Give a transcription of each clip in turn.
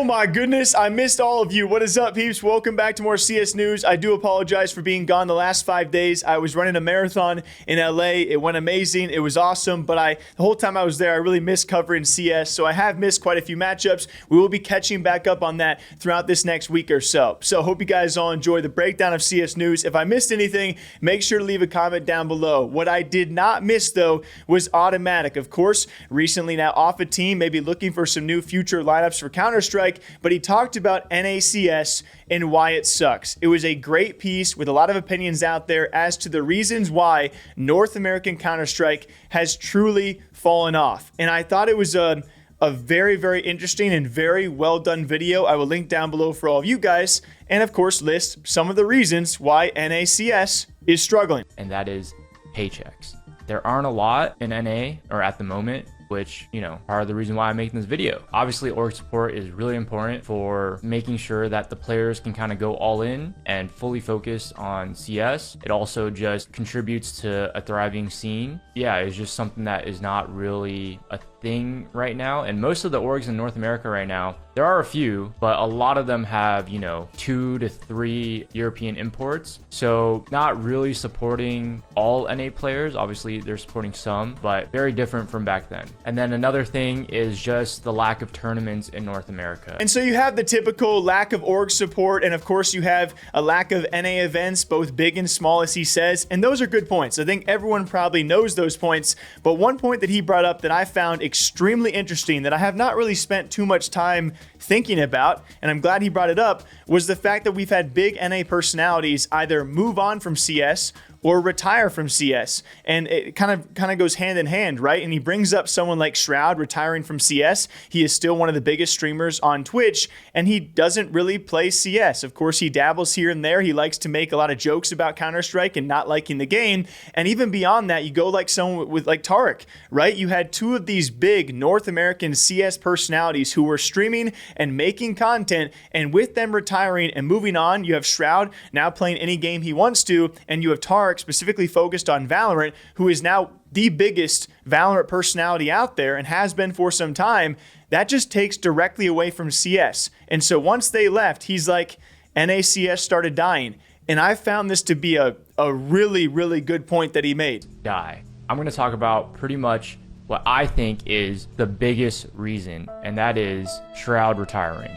Oh my goodness, I missed all of you. What is up, peeps? Welcome back to more CS news. I do apologize for being gone the last 5 days. I was running a marathon in LA. It went amazing. It was awesome, but the whole time I was there, I really missed covering CS, so I have missed quite a few matchups. We will be catching back up on that throughout this next week or so. So hope you guys all enjoy the breakdown of CS news. If I missed anything, make sure to leave a comment down below. What I did not miss, though, was Automatic. Of course, recently now off a team, maybe looking for some new future lineups for Counter-Strike, but he talked about NACS and why it sucks. It was a great piece with a lot of opinions out there as to the reasons why North American Counter-Strike has truly fallen off. And I thought it was a very, very interesting and very well done video. I will link down below for all of you guys, and of course list some of the reasons why NACS is struggling. And that is paychecks. There aren't a lot in NA, or at the moment, which, you know, are the reason why I'm making this video. Obviously, org support is really important for making sure that the players can kind of go all in and fully focus on CS. It also just contributes to a thriving scene. Yeah, it's just something that is not really a thing right now. And most of the orgs in North America right now, there are a few, but a lot of them have, you know, 2 to 3 European imports. So not really supporting all NA players. Obviously, they're supporting some, but very different from back then. And then another thing is just the lack of tournaments in North America. And so you have the typical lack of org support, and of course you have a lack of NA events, both big and small, as he says, and those are good points. I think everyone probably knows those points, but one point that he brought up that I found extremely interesting that I have not really spent too much time thinking about, and I'm glad he brought it up, was the fact that we've had big NA personalities either move on from CS or retire from CS. And it kind of goes hand in hand, right? And he brings up someone like Shroud retiring from CS. He is still one of the biggest streamers on Twitch, and he doesn't really play CS. Of course, he dabbles here and there. He likes to make a lot of jokes about Counter-Strike and not liking the game. And even beyond that, you go like someone with like Tarek, right? You had 2 of these big North American CS personalities who were streaming and making content, and with them retiring and moving on, you have Shroud now playing any game he wants to, and you have Tarek specifically focused on Valorant, who is now the biggest Valorant personality out there and has been for some time. That just takes directly away from CS. And so once they left, he's like, NACS started dying. And I found this to be a really, really good point that he made. I'm going to talk about pretty much what I think is the biggest reason, and that is Shroud retiring.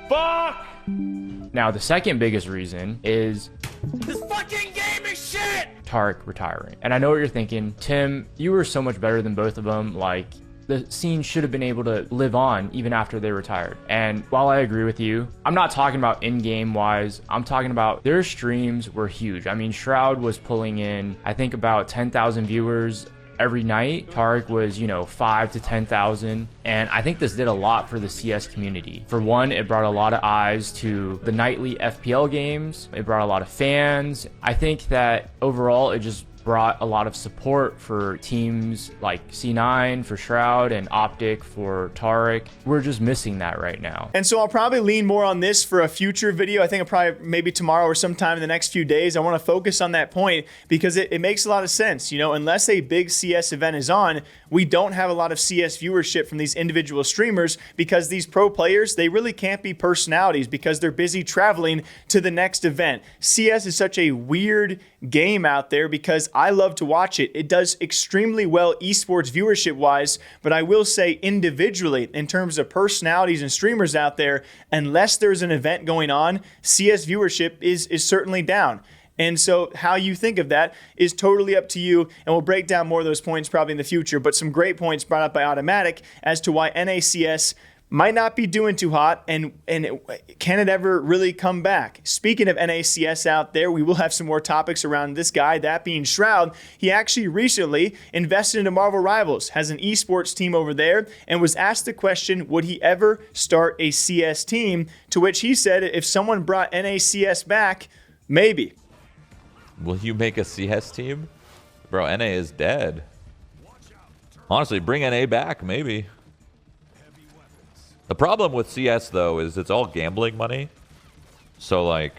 Fuck! Now, the second biggest reason is this fucking game is shit! Tarek retiring. And I know what you're thinking. Tim, you were so much better than both of them. Like, the scene should have been able to live on even after they retired. And while I agree with you, I'm not talking about in-game wise. I'm talking about their streams were huge. I mean, Shroud was pulling in, I think, about 10,000 viewers every night. Tarek was, you know, 5,000 to 10,000. And I think this did a lot for the CS community. For one, it brought a lot of eyes to the nightly FPL games. It brought a lot of fans. I think that overall, it just brought a lot of support for teams like C9 for Shroud and Optic for Tarek. We're just missing that right now. And so I'll probably lean more on this for a future video. I think I'll probably maybe tomorrow or sometime in the next few days. I want to focus on that point because it makes a lot of sense. You know, unless a big CS event is on, we don't have a lot of CS viewership from these individual streamers because these pro players, they really can't be personalities because they're busy traveling to the next event. CS is such a weird game out there because I love to watch it. It does extremely well esports viewership wise, but I will say individually in terms of personalities and streamers out there, unless there's an event going on, CS viewership is certainly down. And so how you think of that is totally up to you, and we'll break down more of those points probably in the future, but some great points brought up by Automatic as to why NACS might not be doing too hot, and can it ever really come back? Speaking of NACS out there, we will have some more topics around this guy, that being Shroud. He actually recently invested into Marvel Rivals, has an esports team over there, and was asked the question, would he ever start a CS team? To which he said, if someone brought NACS back, maybe. Will you make a CS team? Bro, NA is dead. Honestly, bring NA back, maybe. The problem with CS, though, is it's all gambling money. So, like,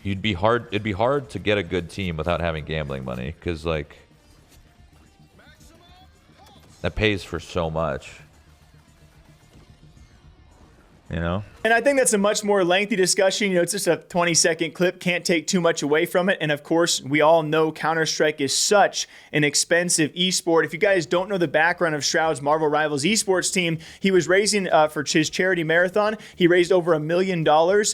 it'd be hard to get a good team without having gambling money. Because, like, That pays for so much. You know? And I think that's a much more lengthy discussion. You know, it's just a 20-second clip. Can't take too much away from it. And of course, we all know Counter-Strike is such an expensive esport. If you guys don't know the background of Shroud's Marvel Rivals esports team, he was raising for his charity marathon. He raised over $1 million.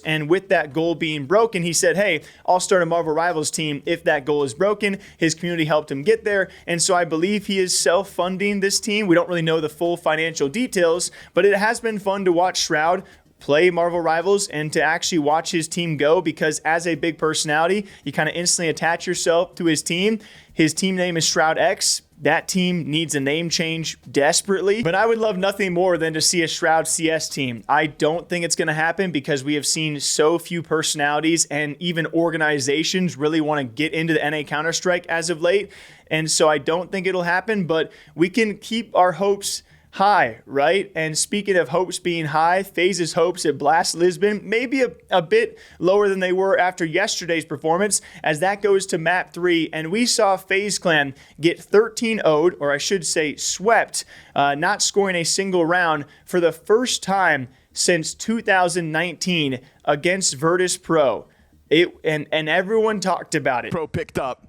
And with that goal being broken, he said, hey, I'll start a Marvel Rivals team if that goal is broken. His community helped him get there. And so I believe he is self-funding this team. We don't really know the full financial details, but it has been fun to watch Shroud play Marvel Rivals and to actually watch his team go, because as a big personality, you kind of instantly attach yourself to his team. His team name is Shroud X. That team needs a name change desperately, but I would love nothing more than to see a Shroud CS team. I don't think it's going to happen because we have seen so few personalities and even organizations really want to get into the NA Counter-Strike as of late, and so I don't think it'll happen, but we can keep our hopes high, right? And speaking of hopes being high, FaZe's hopes at Blast Lisbon may be a bit lower than they were after yesterday's performance, as that goes to map 3, and we saw FaZe Clan get 13-0'd, or I should say swept, not scoring a single round for the first time since 2019 against Virtus Pro. And everyone talked about it. Pro picked up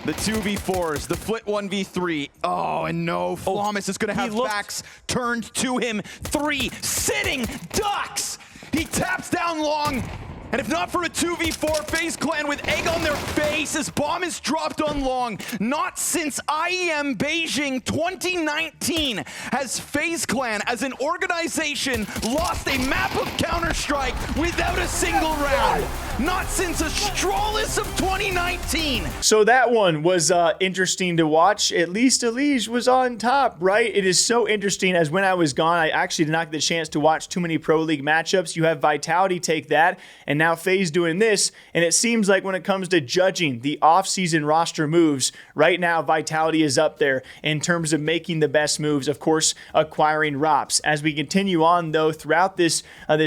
the 2v4s, the Flit 1v3. Oh, and no, Flawless is going to have backs turned to him. 3 sitting ducks. He taps down long. And if not for a 2v4, FaZe Clan with egg on their face, his bomb is dropped on long. Not since IEM Beijing 2019 has FaZe Clan as an organization lost a map of Counter-Strike without a single round. Not since Astralis of 2019. So that one was interesting to watch. At least Elige was on top, right? It is so interesting, as when I was gone, I actually did not get the chance to watch too many Pro League matchups. You have Vitality take that, and now FaZe doing this, and it seems like when it comes to judging the off-season roster moves, right now Vitality is up there in terms of making the best moves, of course, acquiring Rops. As we continue on, though, throughout this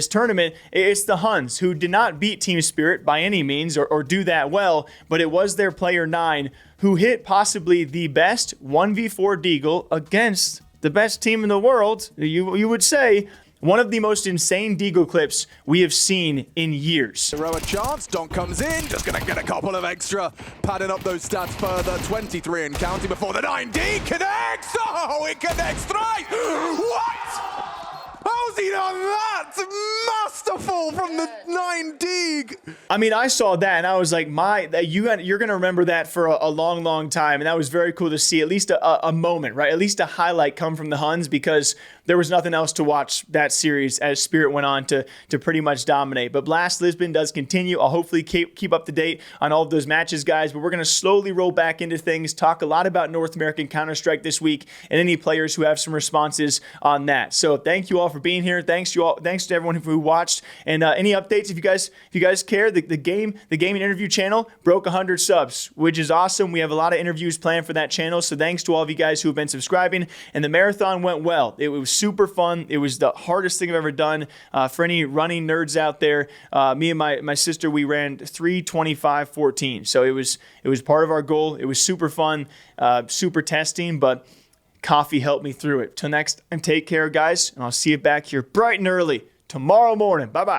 tournament, it's the Huns, who did not beat Team Spirit by any means or do that well, but it was their player 9 who hit possibly the best 1v4 Deagle against the best team in the world, you would say. One of the most insane Deagle clips we have seen in years. Throw a chance, Donk comes in, just gonna get a couple of extra, padding up those stats further, 23 and counting before the 9D connects! Oh, it connects thrice! What? How's he done that? Masterful from the 9D. I mean, I saw that and I was like, you're going to remember that for a long, long time. And that was very cool to see, at least a moment, right? At least a highlight come from the Huns, because there was nothing else to watch that series as Spirit went on to pretty much dominate. But Blast Lisbon does continue. I'll hopefully keep up to date on all of those matches, guys. But we're going to slowly roll back into things, talk a lot about North American Counter-Strike this week, and any players who have some responses on that. So thank you all for being here. Thanks to everyone who watched. And any updates, if you guys care, the gaming interview channel broke 100 subs, which is awesome. We have a lot of interviews planned for that channel. So thanks to all of you guys who have been subscribing. And the marathon went well. It was super fun. It was the hardest thing I've ever done. For any running nerds out there, me and my sister, we ran 3:25:14. So it was part of our goal. It was super fun, super testing, but coffee helped me through it. Till next time, take care, guys, and I'll see you back here bright and early tomorrow morning. Bye-bye.